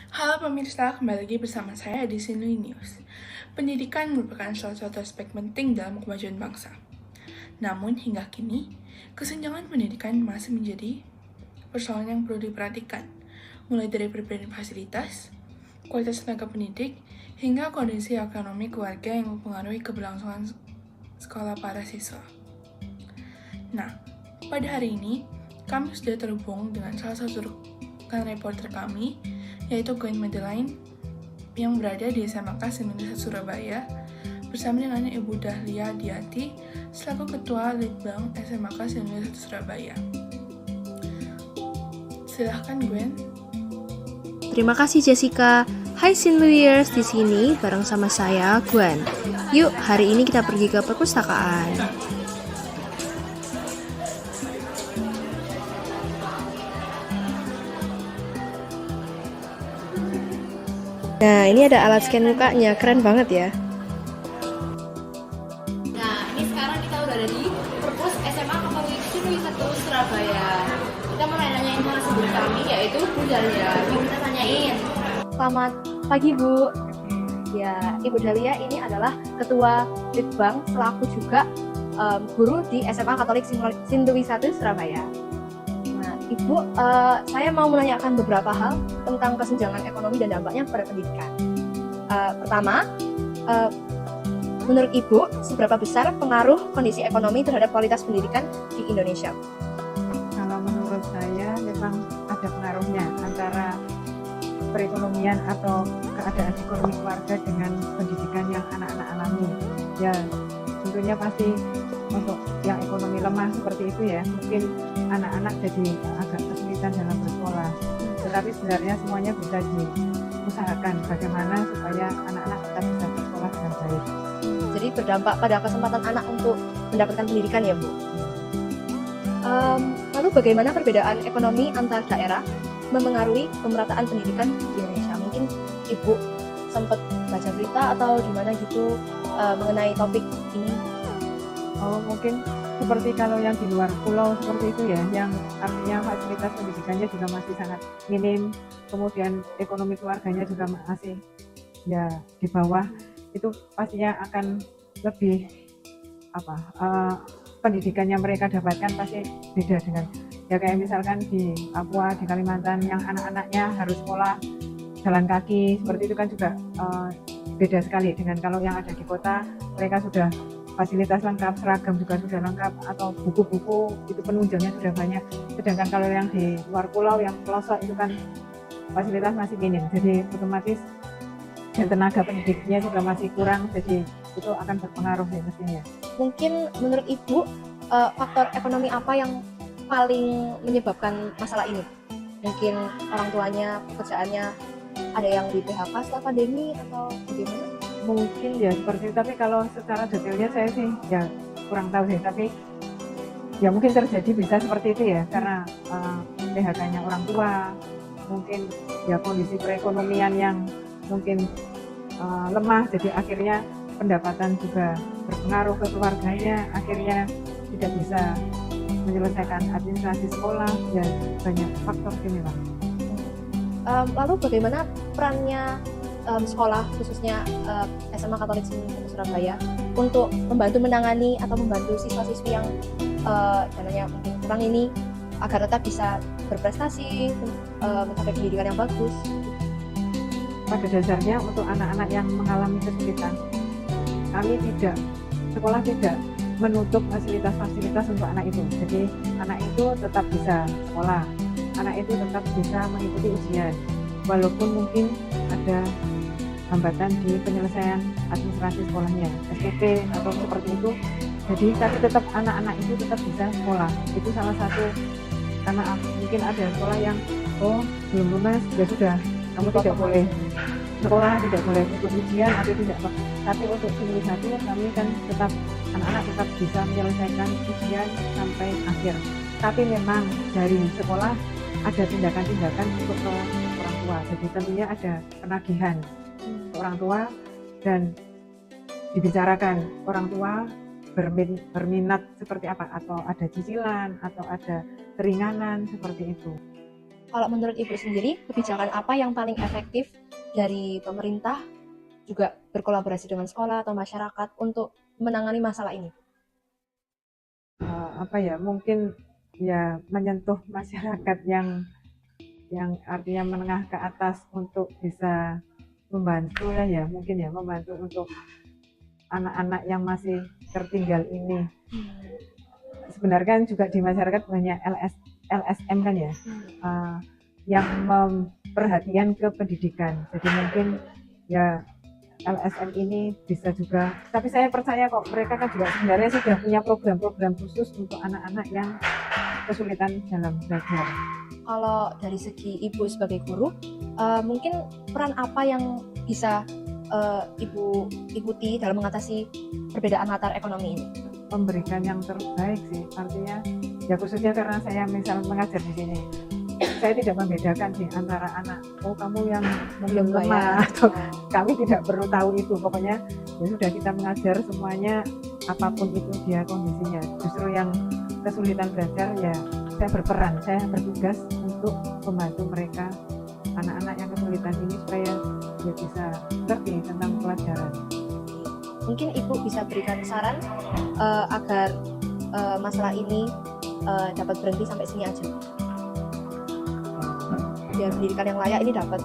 Halo pemirsa, kembali lagi bersama saya di Sinui News. Pendidikan merupakan salah satu aspek penting dalam kemajuan bangsa. Namun hingga kini, kesenjangan pendidikan masih menjadi persoalan yang perlu diperhatikan, mulai dari perbedaan fasilitas, kualitas tenaga pendidik, hingga kondisi ekonomi keluarga yang mempengaruhi keberlangsungan sekolah para siswa. Nah, pada hari ini, kami sudah terhubung dengan salah satu rekan reporter kami, yaitu Gwen Madeline, yang berada di SMK Indonesia Surabaya, bersama dengan Ibu Dahlia Diati, selaku Ketua Litbang SMK Indonesia Surabaya. Silahkan Gwen. Terima kasih Jessica. Hai Sinluyers, di sini bareng sama saya Gwen. Yuk, hari ini kita pergi ke perpustakaan. Nah, ini ada alat scan mukanya, keren banget ya. Nah, ini sekarang kita udah ada di perpus SMA Katolik Sinu 1 Surabaya. Kita mau nanya informasi guru kami, yaitu Bu Dahlia. Yuk kita tanyain. Selamat pagi Bu. Ya, Ibu Dahlia ini adalah Ketua Litbang selaku juga guru di SMA Katolik Sindui 1 Surabaya. Nah, Ibu, saya mau menanyakan beberapa hal tentang kesenjangan ekonomi dan dampaknya pada pendidikan. Pertama, menurut Ibu, seberapa besar pengaruh kondisi ekonomi terhadap kualitas pendidikan di Indonesia? Kalau menurut saya memang ada pengaruhnya antara perekonomian atau keadaan ekonomi keluarga dengan pendidikan yang anak-anak alami. Ya, tentunya pasti untuk yang ekonomi lemah seperti itu ya, mungkin anak-anak jadi agak kesulitan dalam bersekolah. Tetapi sebenarnya semuanya bisa diusahakan bagaimana supaya anak-anak tetap bisa bersekolah dengan baik. Jadi berdampak pada kesempatan anak untuk mendapatkan pendidikan ya Bu. Lalu bagaimana perbedaan ekonomi antar daerah memengaruhi pemerataan pendidikan di Indonesia? Mungkin Ibu sempat baca berita atau gimana gitu mengenai topik ini? Oh, mungkin seperti kalau yang di luar pulau seperti itu ya, yang artinya fasilitas pendidikannya juga masih sangat minim, kemudian ekonomi keluarganya juga masih ya di bawah, itu pastinya akan lebih pendidikan yang mereka dapatkan pasti beda dengan ya kayak misalkan di Papua, di Kalimantan yang anak-anaknya harus sekolah jalan kaki seperti itu kan juga beda sekali dengan kalau yang ada di kota, mereka sudah fasilitas lengkap, seragam juga sudah lengkap, atau buku-buku itu penunjangnya sudah banyak. Sedangkan kalau yang di luar pulau, yang pelosok itu kan fasilitas masih minim, jadi otomatis dan tenaga pendidiknya juga masih kurang, jadi itu akan berpengaruh ya mestinya. Mungkin menurut Ibu faktor ekonomi apa yang paling menyebabkan masalah ini? Mungkin orang tuanya, pekerjaannya ada yang di PHK setelah pandemi atau bagaimana? Mungkin ya seperti itu, tapi kalau secara detailnya saya sih ya kurang tahu sih, tapi ya mungkin terjadi bisa seperti itu ya, karena PHK-nya orang tua, mungkin ya kondisi perekonomian yang mungkin lemah, jadi akhirnya pendapatan juga berpengaruh ke keluarganya, akhirnya tidak bisa menyelesaikan administrasi sekolah, ya banyak faktor sini lah. Lalu bagaimana perannya sekolah khususnya SMA Katolik Surabaya untuk membantu menangani atau membantu siswa-siswi yang dananya mungkin kurang ini agar tetap bisa berprestasi, mencapai pendidikan yang bagus? Pada dasarnya untuk anak-anak yang mengalami kesulitan, kami sekolah tidak menutup fasilitas-fasilitas untuk anak itu. Jadi anak itu tetap bisa sekolah, anak itu tetap bisa mengikuti ujian, walaupun mungkin ada hambatan di penyelesaian administrasi sekolahnya, SPP atau seperti itu. Jadi tapi tetap anak-anak itu tetap bisa sekolah. Itu salah satu, karena mungkin ada sekolah yang belum lunas, ya sudah, kamu tidak boleh sekolah, tidak boleh ikut ujian atau tidak. Tapi untuk Sinu 1 kami kan tetap anak-anak tetap bisa menyelesaikan ujian sampai akhir. Tapi memang dari sekolah ada tindakan-tindakan untuk ke orang tua. Jadi tentunya ada penagihan ke orang tua dan dibicarakan orang tua berminat seperti apa, atau ada cicilan atau ada keringanan seperti itu. Kalau menurut Ibu sendiri, kebijakan apa yang paling efektif dari pemerintah juga berkolaborasi dengan sekolah atau masyarakat untuk menangani masalah ini? Mungkin ya menyentuh masyarakat yang artinya menengah ke atas untuk bisa membantu membantu untuk anak-anak yang masih tertinggal ini. Sebenarnya kan juga di masyarakat banyak LSM kan ya, yang perhatian ke pendidikan. Jadi mungkin ya LSM ini bisa juga, tapi saya percaya kok mereka kan juga sebenarnya sudah punya program-program khusus untuk anak-anak yang kesulitan dalam belajar. Kalau dari segi Ibu sebagai guru, mungkin peran apa yang bisa Ibu ikuti dalam mengatasi perbedaan latar ekonomi ini? Memberikan yang terbaik sih, artinya ya khususnya karena saya misal mengajar di sini, saya tidak membedakan sih antara anak, kamu yang belum lemah atau kami tidak perlu tahu itu, pokoknya ya sudah kita mengajar semuanya apapun itu dia kondisinya. Justru yang kesulitan belajar ya saya berperan, saya bertugas untuk membantu mereka, anak-anak yang kesulitan ini supaya dia bisa ngerti tentang pelajaran. Mungkin Ibu bisa berikan saran agar masalah ini dapat berhenti sampai sini aja. Biar pendidikan yang layak ini dapat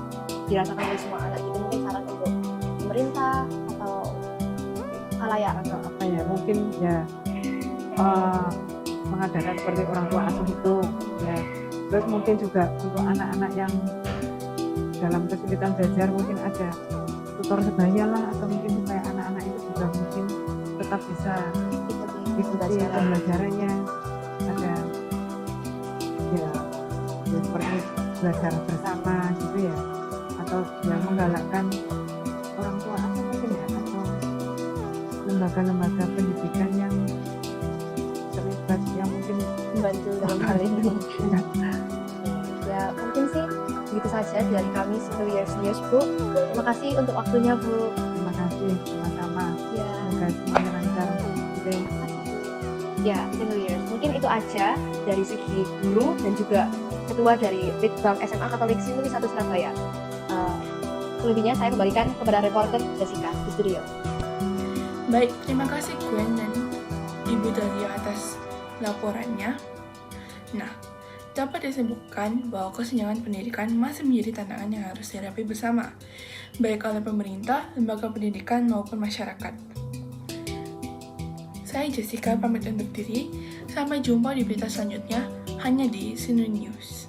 dirasakan oleh semua anak. Itu mungkin saran untuk pemerintah atau halayak atau mungkin ya mengadakan seperti orang tua asuh itu ya. Terus mungkin juga untuk anak-anak yang dalam kesulitan belajar mungkin ada tutor sebaya lah, atau mungkin supaya anak-anak itu juga mungkin tetap bisa ikuti pembelajarannya, ada ya seperti belajar bersama gitu ya, atau yang menggalakkan orang tua atau mungkin ya, atau lembaga-lembaga pendidikan yang terlibat yang mungkin membantu dalam hal ini. Ya mungkin sih begitu saja dari kami Sindu Years News, Bu. Terima kasih untuk waktunya, Bu. Terima kasih, sama-sama. Ya. Semoga semuanya lancar. Oke. Ya, Sindu Years. Mungkin itu aja dari segi guru dan juga ketua dari Litbang SMA Katolik Sindu 1 Surabaya. Selebihnya saya kembalikan kepada reporter Jessica di studio. Baik, terima kasih Gwen dan Ibu Dahlia atas laporannya. Nah, dapat disebutkan bahwa kesenjangan pendidikan masih menjadi tantangan yang harus dihadapi bersama, baik oleh pemerintah, lembaga pendidikan, maupun masyarakat. Saya Jessica pamit undur diri, sampai jumpa di berita selanjutnya hanya di Sindu News.